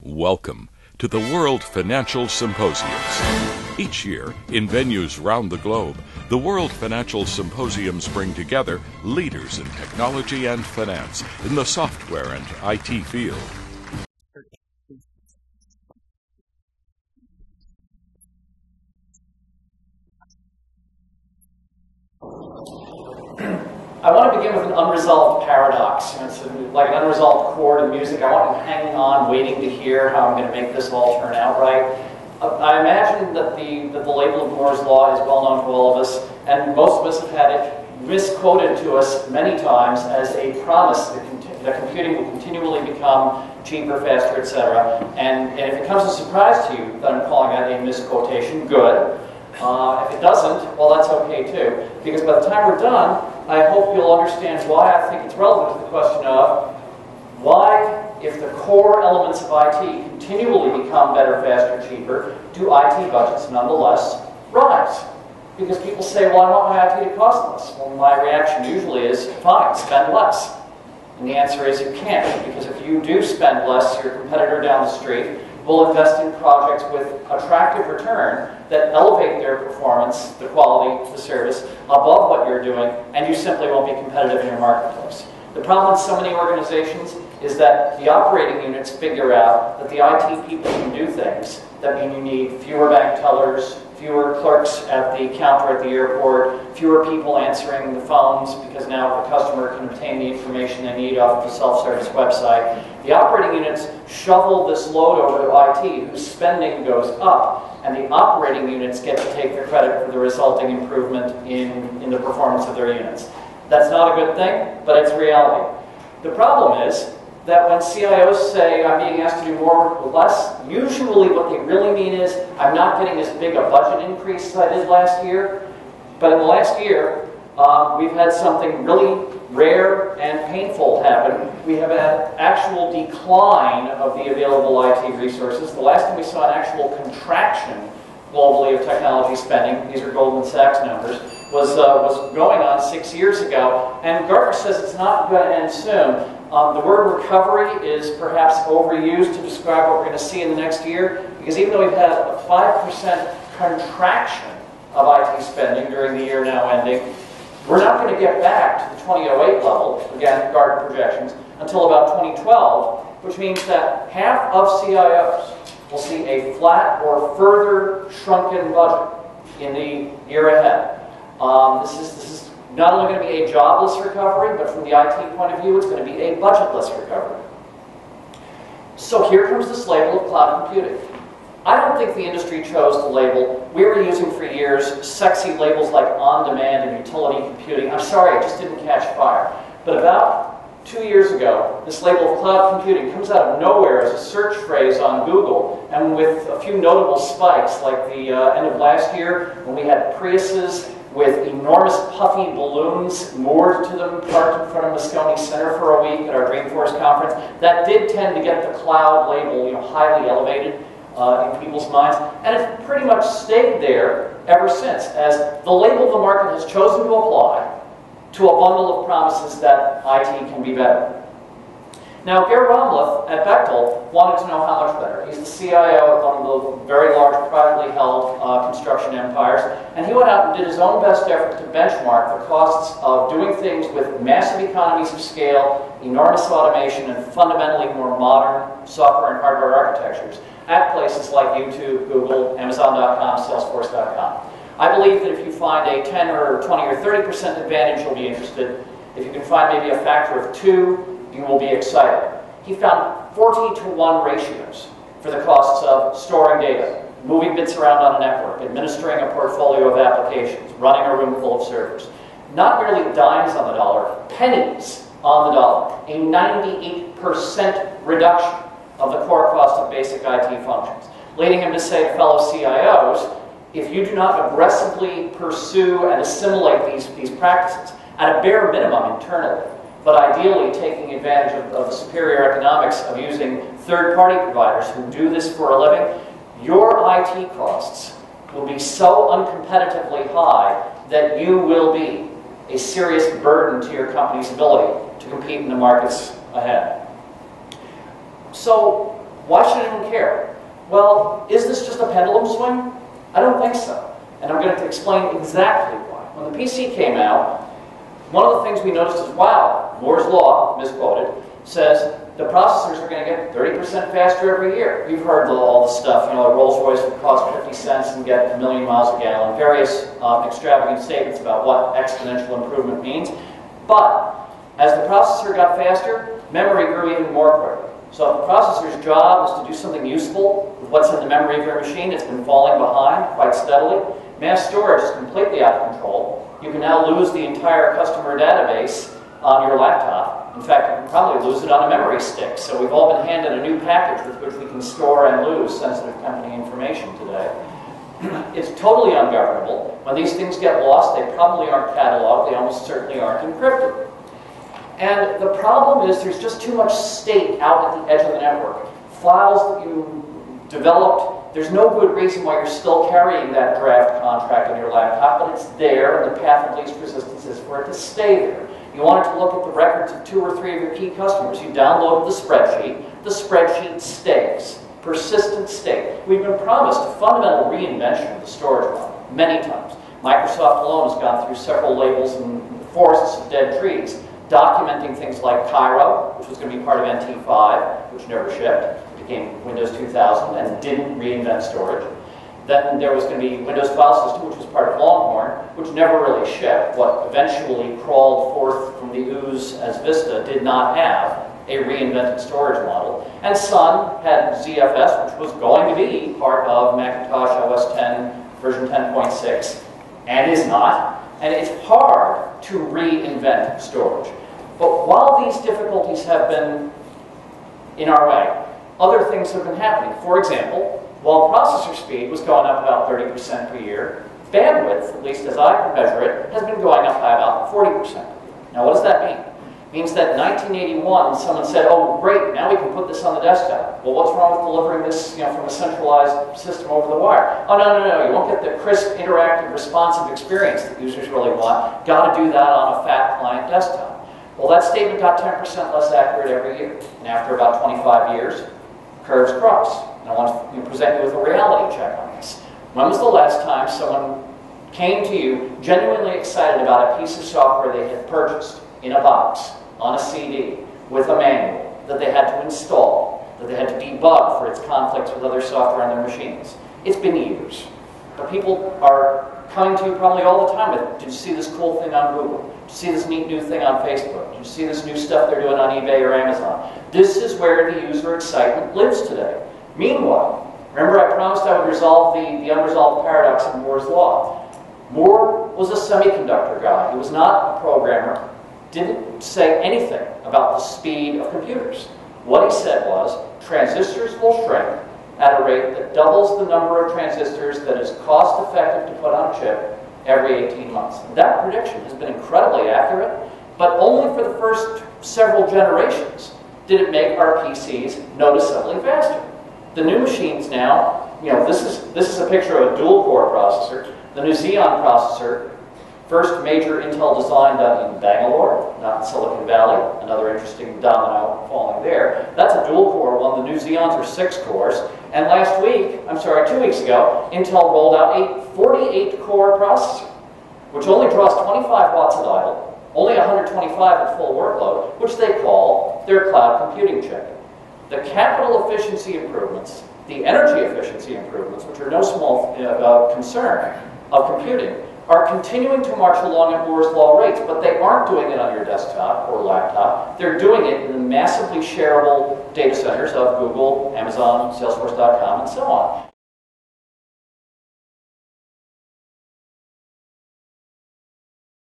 Welcome to the World Financial Symposiums. Each year, in venues round the globe, the World Financial Symposiums bring together leaders in technology and finance in the software and IT field. I want to begin with an unresolved paradox. It's like an unresolved chord in music. I want you hanging on, waiting to hear how I'm going to make this all turn out right. I imagine that the label of Moore's Law is well known to all of us, and most of us have had it misquoted to us many times as a promise that computing will continually become cheaper, faster, etc. And if it comes as a surprise to you that I'm calling that a misquotation, good. If it doesn't, well, that's okay too. Because by the time we're done, I hope you'll understand why I think it's relevant to the question of why, if the core elements of IT continually become better, faster, cheaper, do IT budgets nonetheless rise? Because people say, well, I want my IT to cost less. Well, my reaction usually is, fine, spend less. And the answer is you can't, because if you do spend less, your competitor down the street will invest in projects with attractive return that elevate their performance, the quality, the service, above what you're doing, and you simply won't be competitive in your marketplace. The problem with so many organizations is that the operating units figure out that the IT people can do things that mean you need fewer bank tellers, fewer clerks at the counter at the airport, fewer people answering the phones because now the customer can obtain the information they need off of the self-service website. The operating units shovel this load over to IT, whose spending goes up, and the operating units get to take the credit for the resulting improvement in the performance of their units. That's not a good thing, but it's reality. The problem is that when CIOs say, I'm being asked to do more with less, usually what they really mean is, I'm not getting as big a budget increase as I did last year. But in the last year, we've had something really rare and painful happen. We have had actual decline of the available IT resources. The last time we saw an actual contraction globally of technology spending, these are Goldman Sachs numbers, was going on 6 years ago. And Gartner says it's not going to end soon. The word recovery is perhaps overused to describe what we're going to see in the next year, because even though we've had a 5% contraction of IT spending during the year now ending, we're not going to get back to the 2008 level, again, Gartner projections, until about 2012, which means that half of CIOs will see a flat or further shrunken budget in the year ahead. This is not only going to be a jobless recovery, but from the IT point of view, it's going to be a budgetless recovery. So here comes this label of cloud computing. I don't think the industry chose the label. We were using for years sexy labels like on-demand and utility computing. I'm sorry, it just didn't catch fire. But about 2 years ago, this label of cloud computing comes out of nowhere as a search phrase on Google, and with a few notable spikes, like the end of last year when we had Priuses with enormous puffy balloons moored to them, parked in front of Moscone Center for a week at our Dreamforce conference. That did tend to get the cloud label, highly elevated in people's minds, and it's pretty much stayed there ever since, as the label the market has chosen to apply to a bundle of promises that IT can be better. Now, Gerd Romleth at Bechtel wanted to know how much better. He's the CIO of one of the very large privately held construction empires, and he went out and did his own best effort to benchmark the costs of doing things with massive economies of scale, enormous automation, and fundamentally more modern software and hardware architectures at places like YouTube, Google, Amazon.com, Salesforce.com. I believe that if you find a 10 or 20 or 30% advantage, you'll be interested. If you can find maybe a factor of 2, you will be excited. He found 40-to-1 ratios for the costs of storing data, moving bits around on a network, administering a portfolio of applications, running a room full of servers. Not merely dimes on the dollar, pennies on the dollar. A 98% reduction of the core cost of basic IT functions, leading him to say to fellow CIOs, if you do not aggressively pursue and assimilate these practices, at a bare minimum internally, but ideally taking advantage of the superior economics of using third-party providers who do this for a living, your IT costs will be so uncompetitively high that you will be a serious burden to your company's ability to compete in the markets ahead. So Why should anyone care? Well, is this just a pendulum swing? I don't think so. And I'm going to explain exactly why. When the PC came out, one of the things we noticed is, wow, Moore's Law, misquoted, says the processors are going to get 30% faster every year. We've heard all the stuff, you know, a Rolls Royce would cost 50 cents and get 1 million miles a gallon, various extravagant statements about what exponential improvement means. But as the processor got faster, memory grew even more quickly. So if the processor's job is to do something useful with what's in the memory of your machine, it's been falling behind quite steadily. Mass storage is completely out of control. You can now lose the entire customer database on your laptop. In fact, you can probably lose it on a memory stick. So we've all been handed a new package with which we can store and lose sensitive company information today. It's totally ungovernable. When these things get lost, they probably aren't cataloged. They almost certainly aren't encrypted. And the problem is there's just too much state out at the edge of the network. Files that you developed, there's no good reason why you're still carrying that draft contract on your laptop, but it's there, and the path of least resistance is for it to stay there. You wanted to look at the records of 2 or 3 of your key customers. You download the spreadsheet stays. Persistent state. We've been promised a fundamental reinvention of the storage model many times. Microsoft alone has gone through several labels and forests of dead trees, documenting things like Cairo, which was going to be part of NT5, which never shipped. It became Windows 2000 and didn't reinvent storage. Then there was going to be Windows File System, which was part of Longhorn, which never really shipped. What eventually crawled forth from the ooze as Vista did not have a reinvented storage model. And Sun had ZFS, which was going to be part of Macintosh OS 10 version 10.6, and is not. And it's hard to reinvent storage. But while these difficulties have been in our way, other things have been happening. For example, while processor speed was going up about 30% per year, bandwidth, at least as I measure it, has been going up by about 40% per year. Now, what does that mean? It means that in 1981, someone said, oh, great, now we can put this on the desktop. Well, what's wrong with delivering this from a centralized system over the wire? Oh, no, you won't get the crisp, interactive, responsive experience that users really want. Got to do that on a fat client desktop. Well, that statement got 10% less accurate every year. And after about 25 years, curves cross. And I want to present you with a reality check on this. When was the last time someone came to you genuinely excited about a piece of software they had purchased in a box, on a CD, with a manual, that they had to install, that they had to debug for its conflicts with other software on their machines? It's been years. But people are coming to you probably all the time with, did you see this cool thing on Google? Did you see this neat new thing on Facebook? Did you see this new stuff they're doing on eBay or Amazon? This is where the user excitement lives today. Meanwhile, remember I promised I would resolve the unresolved paradox of Moore's Law. Moore was a semiconductor guy. He was not a programmer. Didn't say anything about the speed of computers. What he said was, transistors will shrink at a rate that doubles the number of transistors that is cost effective to put on a chip every 18 months. That prediction has been incredibly accurate, but only for the first several generations did it make our PCs noticeably faster. The new machines now, this is a picture of a dual-core processor. The new Xeon processor, first major Intel design done in Bangalore, not in Silicon Valley. Another interesting domino falling there. That's a dual-core one. The new Xeons are 6 cores. And 2 weeks ago, Intel rolled out a 48-core processor, which only draws 25 watts at idle, only 125 at full workload, which they call their cloud computing chip. The capital efficiency improvements, the energy efficiency improvements, which are no small concern of computing, are continuing to march along at Moore's Law rates, but they aren't doing it on your desktop or laptop. They're doing it in the massively shareable data centers of Google, Amazon, Salesforce.com, and so on.